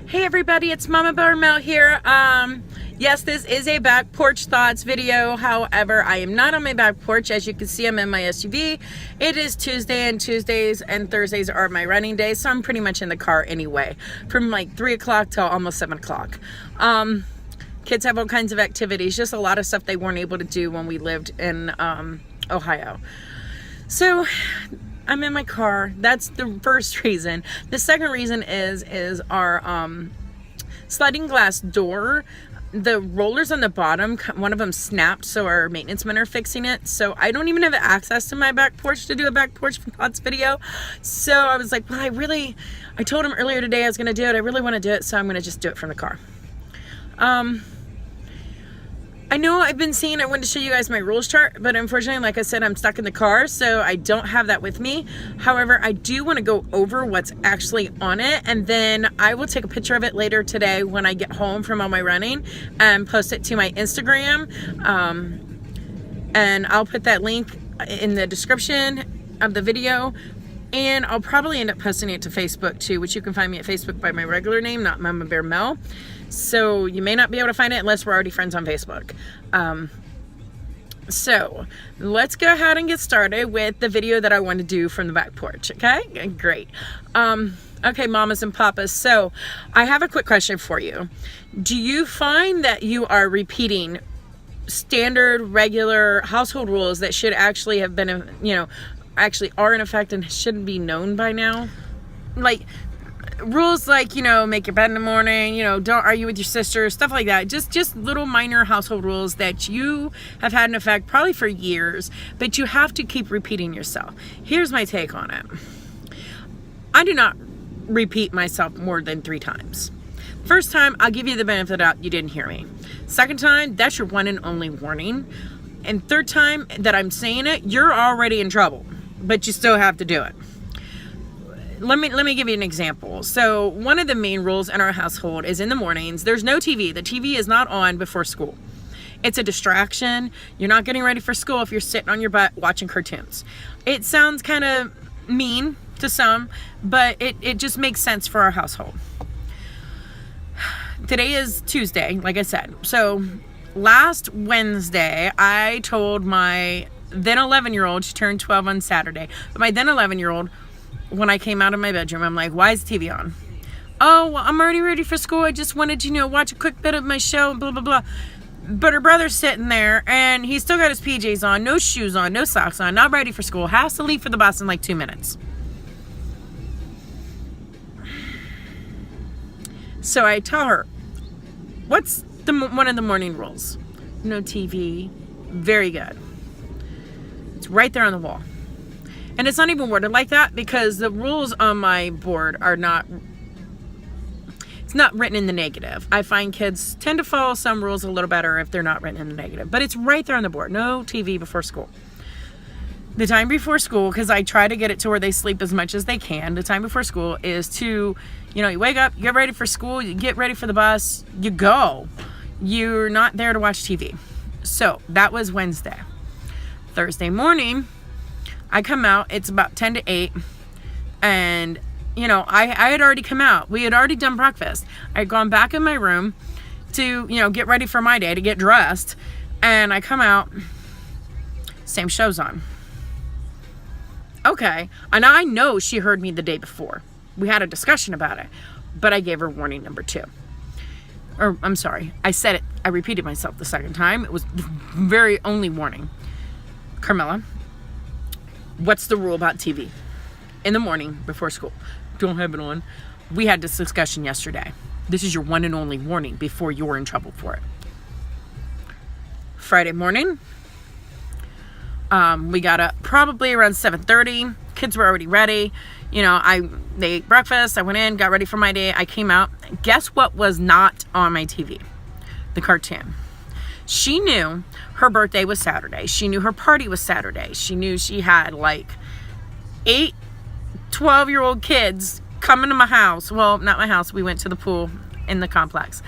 Hey everybody, it's Mama Barmel here. Yes, this is a back porch thoughts video. However, I am not on my back porch. As you can see, I'm in my SUV. It is Tuesday, and Tuesdays and Thursdays are my running days, so I'm pretty much in the car anyway, from like 3 o'clock till almost 7 o'clock. Kids have all kinds of activities, just a lot of stuff they weren't able to do when we lived in Ohio. So I'm in my car. That's the first reason. The second reason is our sliding glass door. The rollers on the bottom, one of them snapped, so our maintenance men are fixing it. So I don't even have access to my back porch to do a back porch thoughts video. So I was like, well, I told him earlier today I was going to do it. I really want to do it, so I'm going to just do it from the car. I know I've been seeing, I wanted to show you guys my rules chart, but unfortunately, like I said, I'm stuck in the car, so I don't have that with me. However, I do want to go over what's actually on it, and then I will take a picture of it later today when I get home from all my running and post it to my Instagram. And I'll put that link in the description of the video. And I'll probably end up posting it to Facebook too, which you can find me at Facebook by my regular name, not Mama Bear Mel. So you may not be able to find it unless we're already friends on Facebook. So let's go ahead and get started with the video that I want to do from the back porch. Okay, great. Okay, mamas and papas. So I have a quick question for you. Do you find that you are repeating standard, regular household rules that should actually have been, actually are in effect and shouldn't be known by now? Like rules like, make your bed in the morning, don't argue with your sister, stuff like that. Just little minor household rules that you have had in effect probably for years, but you have to keep repeating yourself. Here's my take on it. I do not repeat myself more than 3 times. First time, I'll give you the benefit of the doubt, you didn't hear me. Second time, that's your one and only warning. And third time that I'm saying it, you're already in trouble, but you still have to do it. Let me give you an example. So one of the main rules in our household is in the mornings, there's no TV. The TV is not on before school. It's a distraction. You're not getting ready for school if you're sitting on your butt watching cartoons. It sounds kind of mean to some, but it just makes sense for our household. Today is Tuesday, like I said. So last Wednesday, I told my then 11-year-old, she turned 12 on Saturday, but my then 11-year-old, when I came out of my bedroom, I'm like, why is the TV on? Oh, well, I'm already ready for school. I just wanted to, watch a quick bit of my show, blah, blah, blah. But her brother's sitting there, and he's still got his PJs on, no shoes on, no socks on, not ready for school, has to leave for the bus in like 2 minutes. So I tell her, what's one of the morning rules? No TV. Very good. It's right there on the wall. And it's not even worded like that because the rules on my board are not, it's not written in the negative. I find kids tend to follow some rules a little better if they're not written in the negative. But it's right there on the board. No TV before school. The time before school, because I try to get it to where they sleep as much as they can, the time before school is to, you wake up, you get ready for school, you get ready for the bus, you go. You're not there to watch TV. So that was Wednesday. Thursday morning, I come out, it's about 10 to 8, and, I had already come out. We had already done breakfast. I had gone back in my room to, get ready for my day, to get dressed, and I come out, same show's on. Okay, and I know she heard me the day before. We had a discussion about it, but I gave her warning number 2. Or, I'm sorry, I said it, I repeated myself the second time. It was the very only warning. Carmela, what's the rule about TV? In the morning, before school. Don't have it on. We had this discussion yesterday. This is your one and only warning before you're in trouble for it. Friday morning, we got up probably around 7:30. Kids were already ready. They ate breakfast. I went in, got ready for my day. I came out. Guess what was not on my TV? The cartoon. She knew her birthday was Saturday. She knew her party was Saturday. She knew she had like 8 12-year-old kids coming to my house. Well, not my house. We went to the pool in the complex.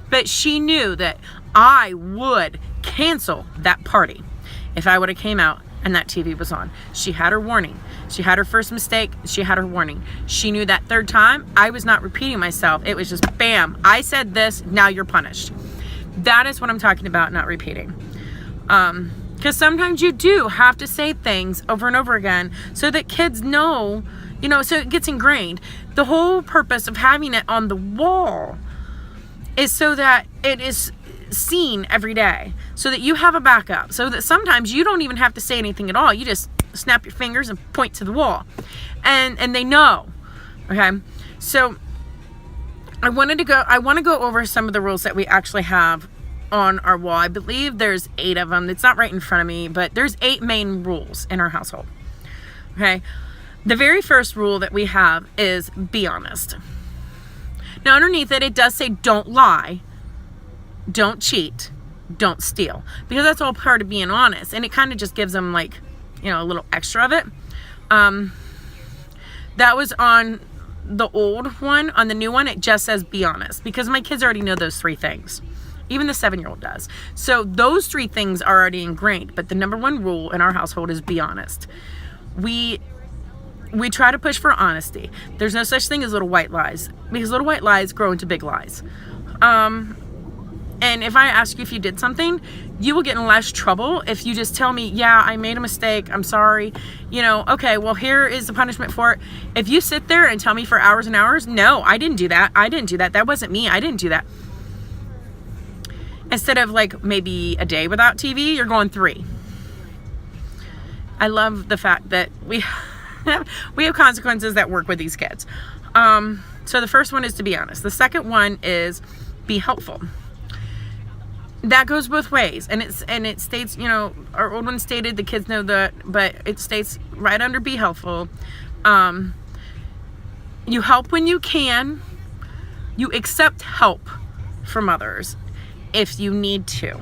But she knew that I would cancel that party if I would have came out and that TV was on. She had her warning. She had her first mistake. She had her warning. She knew that third time I was not repeating myself. It was just bam, I said this, now you're punished. That is what I'm talking about, not repeating. Because sometimes you do have to say things over and over again so that kids know, so it gets ingrained. The whole purpose of having it on the wall is so that it is seen every day, so that you have a backup, so that sometimes you don't even have to say anything at all. You just snap your fingers and point to the wall, and they know. Okay, so I want to go over some of the rules that we actually have on our wall. I believe there's 8 of them. It's not right in front of me, but there's 8 main rules in our household. Okay, the very first rule that we have is be honest. Now underneath it does say don't lie, don't cheat, don't steal, because that's all part of being honest, and it kind of just gives them like, a little extra of it. That was on the old one. On the new one, it just says be honest, because my kids already know those 3 things. Even the 7-year-old does. So those 3 things are already ingrained, but the number 1 rule in our household is be honest. We try to push for honesty. There's no such thing as little white lies, because little white lies grow into big lies. And if I ask you if you did something, you will get in less trouble if you just tell me, yeah, I made a mistake, I'm sorry. Okay, well, here is the punishment for it. If you sit there and tell me for hours and hours, no, I didn't do that. That wasn't me. I didn't do that. Instead of like maybe a day without TV, you're going 3. I love the fact that we have consequences that work with these kids. So the first one is to be honest. The second one is be helpful. That goes both ways, and it states, our old one stated, the kids know that, but it states right under be helpful. You help when you can. You accept help from others if you need to.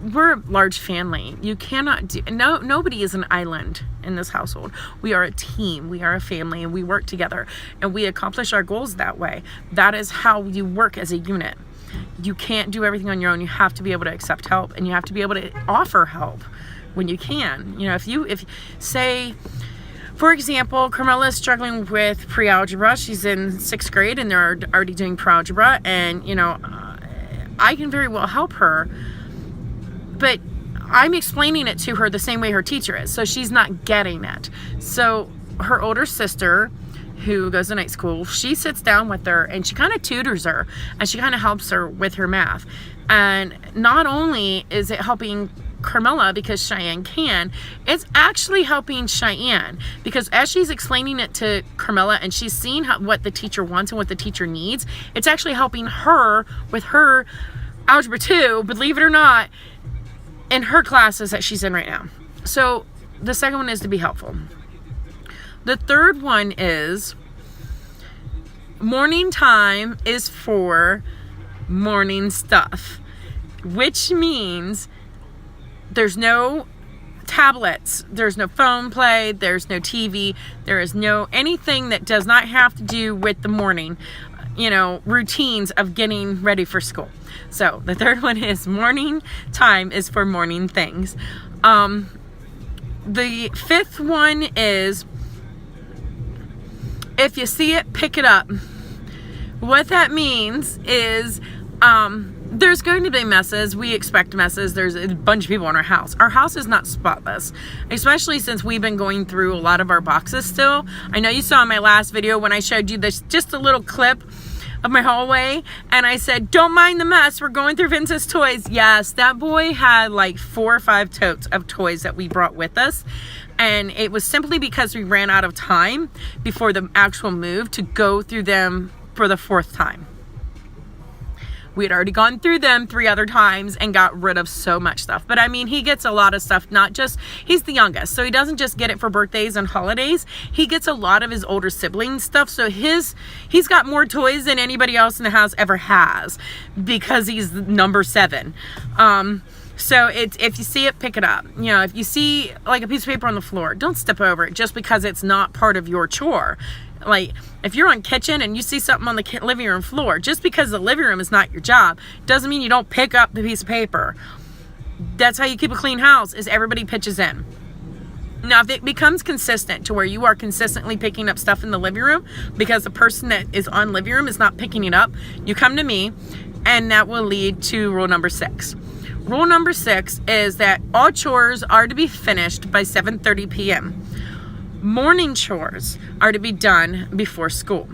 We're a large family. You cannot nobody is an island in this household. We are a team. We are a family, and we work together, and we accomplish our goals that way. That is how you work as a unit. You can't do everything on your own. You have to be able to accept help, and you have to be able to offer help when you can. If say, for example, Carmela is struggling with pre-algebra. She's in 6th grade, and they're already doing pre-algebra, and I can very well help her, but I'm explaining it to her the same way her teacher is, so she's not getting it. So her older sister, who goes to night school, she sits down with her and she kind of tutors her, and she kind of helps her with her math. And not only is it helping Carmela because Cheyenne can, it's actually helping Cheyenne, because as she's explaining it to Carmela and she's seeing what the teacher wants and what the teacher needs, it's actually helping her with her algebra 2, believe it or not, in her classes that she's in right now. So the second one is to be helpful. The third one is morning time is for morning stuff, which means there's no tablets, there's no phone play, there's no TV, there is no anything that does not have to do with the morning, routines of getting ready for school. So the third one is morning time is for morning things. The fifth one is if you see it, pick it up. What that means is there's going to be messes. We expect messes. There's a bunch of people in our house. Our house is not spotless, especially since we've been going through a lot of our boxes still. I know you saw in my last video when I showed you this, just a little clip of my hallway, and I said, don't mind the mess, we're going through Vince's toys. Yes, that boy had like 4 or 5 totes of toys that we brought with us, and it was simply because we ran out of time before the actual move to go through them for the 4th time. We had already gone through them 3 other times and got rid of so much stuff. But I mean, he gets a lot of stuff, not just, he's the youngest, so he doesn't just get it for birthdays and holidays. He gets a lot of his older siblings stuff. So he's got more toys than anybody else in the house ever has, because he's number 7. So it's, if you see it, pick it up. If you see like a piece of paper on the floor, don't step over it just because it's not part of your chore. like, if you're on kitchen and you see something on the living room floor, just because the living room is not your job doesn't mean you don't pick up the piece of paper. That's how you keep a clean house, is everybody pitches in. Now, if it becomes consistent to where you are consistently picking up stuff in the living room because the person that is on living room is not picking it up, you come to me, and that will lead to rule number 6. Rule number 6 is that all chores are to be finished by 7:30 p.m. Morning chores are to be done before school.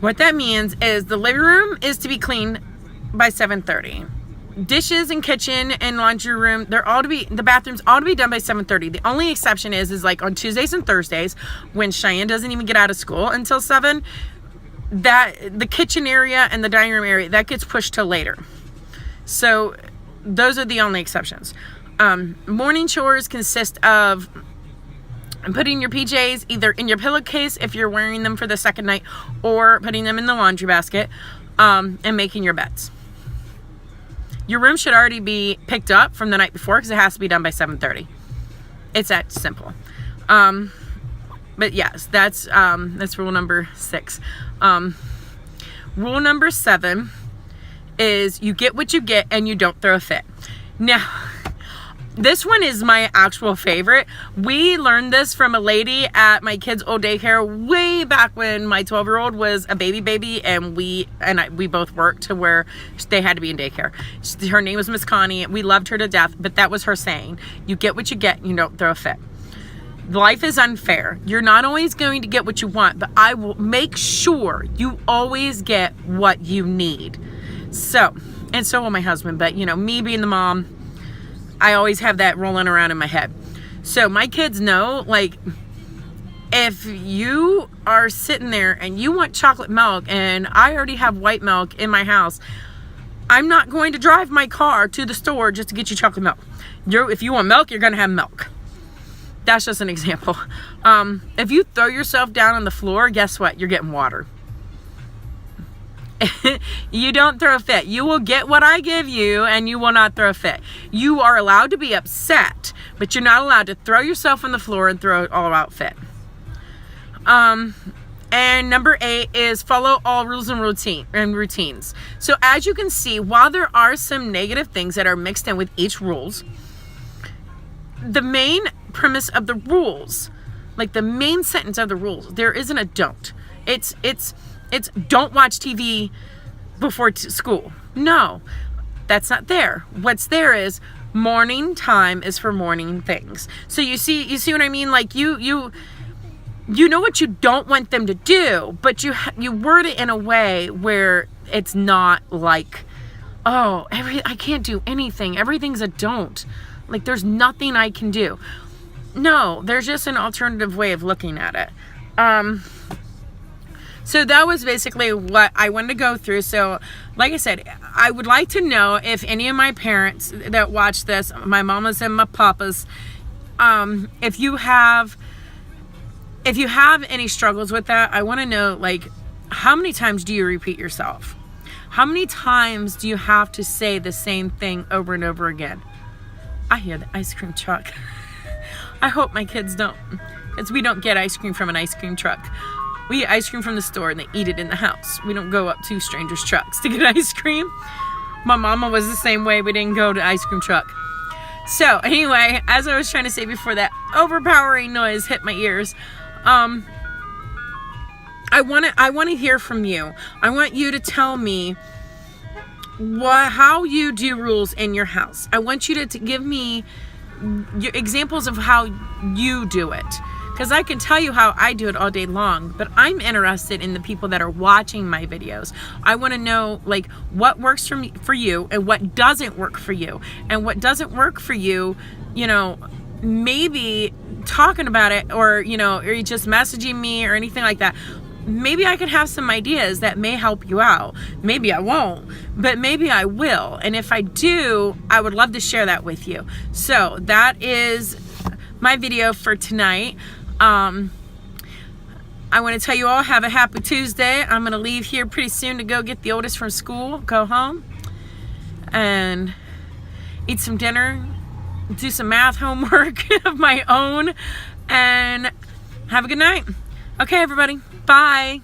What that means is the living room is to be clean by 7:30. Dishes and kitchen and laundry room, the bathrooms all to be done by 7:30. The only exception is like on Tuesdays and Thursdays, when Cheyenne doesn't even get out of school until 7, that the kitchen area and the dining room area, that gets pushed till later. So those are the only exceptions. Morning chores consist of putting your PJs either in your pillowcase if you're wearing them for the second night, or putting them in the laundry basket, and making your beds. Your room should already be picked up from the night before because it has to be done by 7:30. It's that simple. But yes, that's rule number 6. Rule number 7 is you get what you get and you don't throw a fit. Now, this one is my actual favorite. We learned this from a lady at my kids' old daycare way back when my 12-year-old was a baby, and we both worked to where they had to be in daycare. Her name was Miss Connie. We loved her to death, but that was her saying. You get what you get and you don't throw a fit. Life is unfair. You're not always going to get what you want, but I will make sure you always get what you need. So will my husband, but me being the mom, I always have that rolling around in my head. So my kids know, like, if you are sitting there and you want chocolate milk and I already have white milk in my house, I'm not going to drive my car to the store just to get you chocolate milk. If you want milk, you're going to have milk. That's just an example. If you throw yourself down on the floor, guess what? You're getting water. You don't throw a fit. You will get what I give you, and you will not throw a fit. You are allowed to be upset, but you're not allowed to throw yourself on the floor and throw an all-out fit. And number 8 is follow all rules and routines. So as you can see, while there are some negative things that are mixed in with each rules, the main premise of the rules, like the main sentence of the rules, there isn't a don't. It's don't watch TV before school. No, that's not there. What's there is morning time is for morning things. So you see what I mean? Like you know what you don't want them to do, but you word it in a way where it's not like, oh, I can't do anything. Everything's a don't. Like there's nothing I can do. No, there's just an alternative way of looking at it. So that was basically what I wanted to go through. So like I said, I would like to know if any of my parents that watch this, my mamas and my papas, if you have any struggles with that, I want to know, like, how many times do you repeat yourself? How many times do you have to say the same thing over and over again? I hear the ice cream truck. I hope my kids don't, because we don't get ice cream from an ice cream truck. We get ice cream from the store and they eat it in the house. We don't go up to strangers' trucks to get ice cream. My mama was the same way. We didn't go to ice cream truck. So anyway, as I was trying to say before that overpowering noise hit my ears, I want to hear from you. I want you to tell me how you do rules in your house. I want you to give me your examples of how you do it. Because I can tell you how I do it all day long, but I'm interested in the people that are watching my videos. I want to know, like, what works for you and what doesn't work for you. And what doesn't work for you, maybe talking about it, or or just messaging me or anything like that. Maybe I can have some ideas that may help you out. Maybe I won't, but maybe I will. And if I do, I would love to share that with you. So that is my video for tonight. I want to tell you all, have a happy Tuesday. I'm going to leave here pretty soon to go get the oldest from school, go home, and eat some dinner, do some math homework of my own, and have a good night. Okay, everybody. Bye.